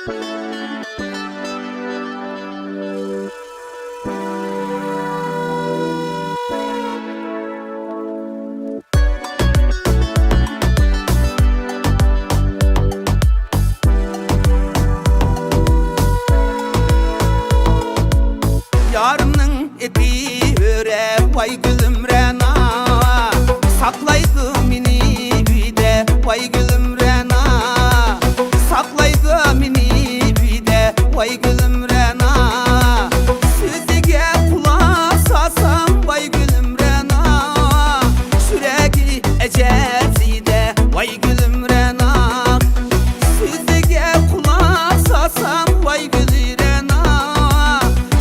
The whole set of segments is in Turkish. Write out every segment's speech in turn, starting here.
Yarımның eti öre vay gülüm rena, saklaydı mini büyde vay gülüm rena, saklaydı mini büyde vay gülüm rena. Sözüge kulak sasam vay gülüm rena, süregi ecezide vay gülüm rena. Sözüge kulak sasam vay gülüm rena,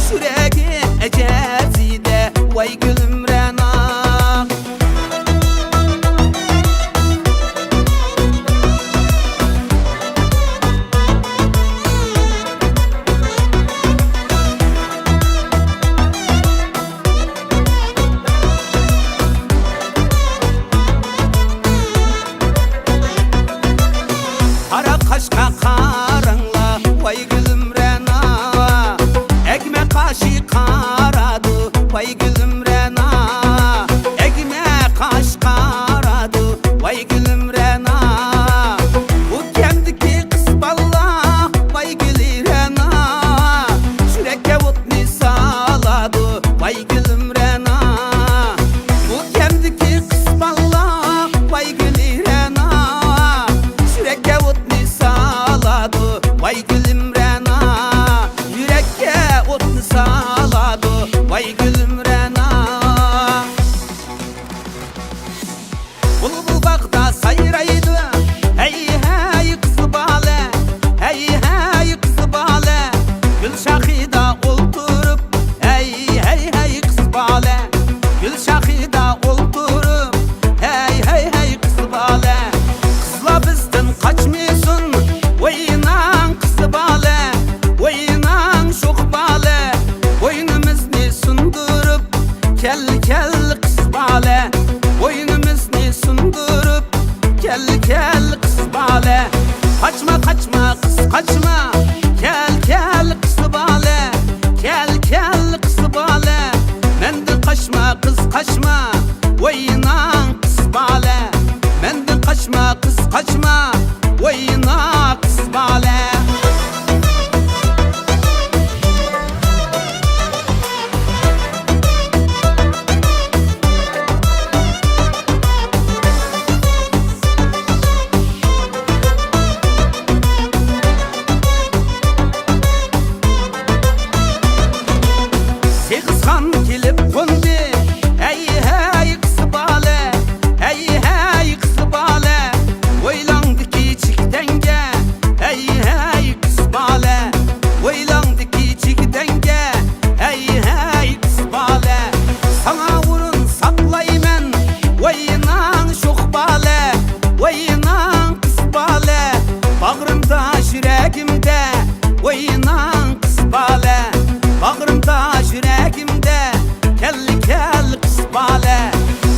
süregi ecezide vay gülüm rena. Kara kaşka karanla vay gülüm rena, ekmek kaşı karadı vay gülüm rena, ekmek kaş karadı vay gülüm rena. Bu kendiki kız balla vay gülü rena, sürekli otni sağladı vay gülüm rena. Bu kendiki kız balla vay gülü rena, sürekli otni sağladı vay gülüm rena. Yürekke otni sağladı vay gülüm rena. Bulbul bakta sayraydı hey hey kızı bale, hey hey kızı bale. Gülşahıda oturup hey hey hey kızı bale, Gülşahıda oturup hey hey hey kızı bale. Kızla bizden kaçmıyorsun vayınan kızı bale, vayınan şok bale. Boynumuzni sundurup kel kel kız bale, boynumuzni sundurup kel kel kız bale. Kaçma kaçma kız kaçma, kel kel kız bale, kel kel kız bale. Menden kaçma kız kaçma, vayınan kız bale. Menden kaçma kız kaçma, vayınan kız bale. Kızgan gelip kondu hey hey kız bale, hey hey kız bale. Oylandı ki çiktenge hey hey kız bale, oylandı ki çiktenge hey hey kız bale. Sana vurun saklaymen vayınan şok bale, vayınan kız bale. Bağrımda yüreğimde vayınan kız bale, bağrımda yüreğimde kel kel kız bale.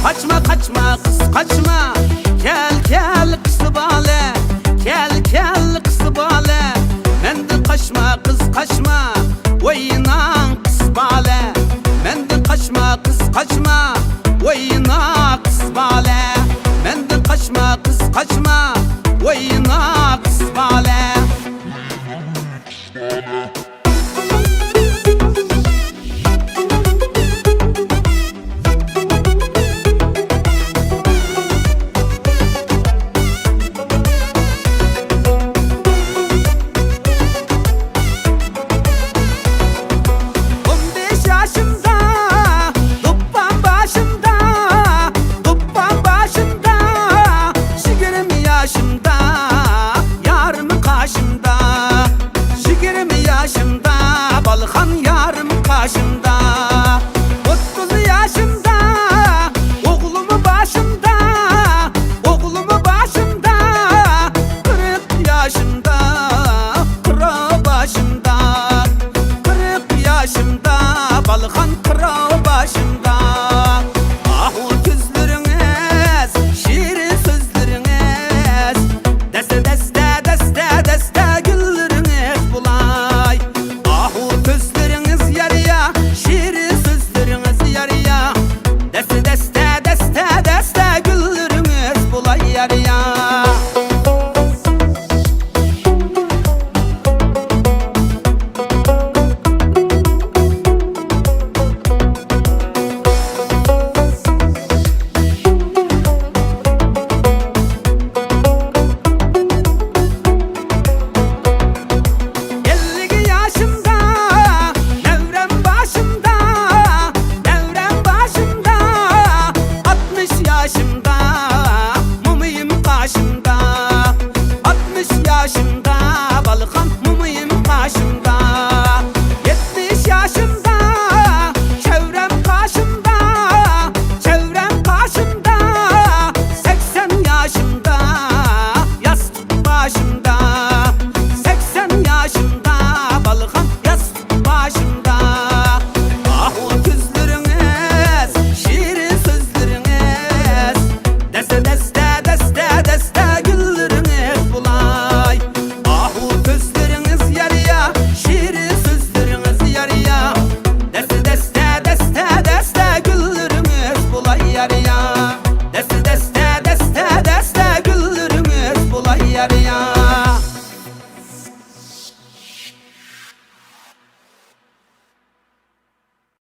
Kaçma kaçma kız kaçma, kel kel kız bale, kel kel kız bale. Menden kaçma kız kaçma, vayınan kız bale. Menden kaçma kız kaçma, vayınan kız bale. Menden kaçma kız kaçma, vayınan kız bale. Yaşımda, Balkan yarım kaşımda.